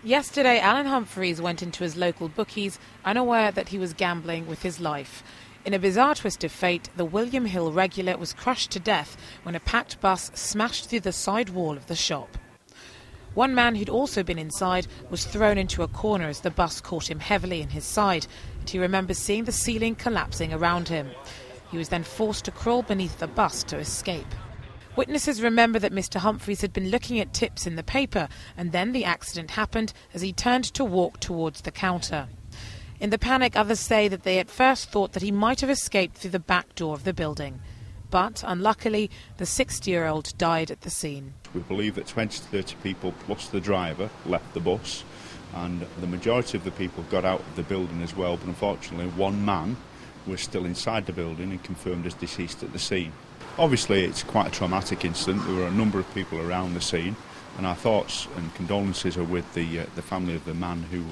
Yesterday, Alan Humphries went into his local bookies, unaware that he was gambling with his life. In a bizarre twist of fate, the William Hill regular was crushed to death when a packed bus smashed through the side wall of the shop. One man who'd also been inside was thrown into a corner as the bus caught him heavily in his side, and he remembers seeing the ceiling collapsing around him. He was then forced to crawl beneath the bus to escape. Witnesses remember that Mr. Humphries had been looking at tips in the paper, and then the accident happened as he turned to walk towards the counter. In the panic, others say that they at first thought that he might have escaped through the back door of the building. But, unluckily, the 60-year-old died at the scene. We believe that 20 to 30 people plus the driver left the bus, and the majority of the people got out of the building as well, but unfortunately one man was still inside the building and confirmed as deceased at the scene. Obviously it's quite a traumatic incident. There were a number of people around the scene, and our thoughts and condolences are with the family of the man who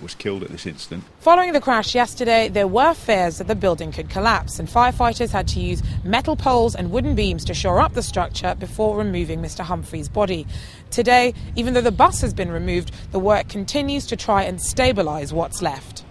was killed at this incident. Following the crash yesterday, there were fears that the building could collapse, and firefighters had to use metal poles and wooden beams to shore up the structure before removing Mr. Humphries' body. Today, even though the bus has been removed, the work continues to try and stabilise what's left.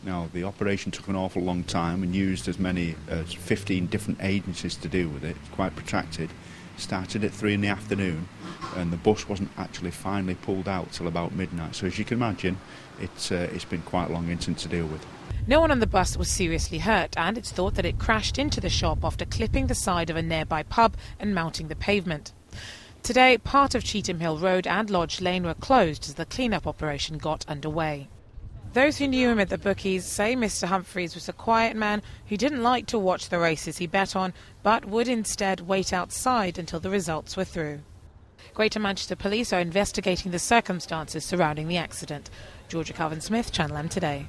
Now, the operation took an awful long time and used as many as 15 different agencies to deal with it. It's quite protracted. Started at 3 in the afternoon, and the bus wasn't actually finally pulled out till about midnight. So as you can imagine, it's been quite a long incident to deal with. No one on the bus was seriously hurt, and it's thought that it crashed into the shop after clipping the side of a nearby pub and mounting the pavement. Today, part of Cheetham Hill Road and Lodge Lane were closed as the clean-up operation got underway. Those who knew him at the bookies say Mr. Humphries was a quiet man who didn't like to watch the races he bet on, but would instead wait outside until the results were through. Greater Manchester Police are investigating the circumstances surrounding the accident. Georgia Calvin-Smith, Channel M Today.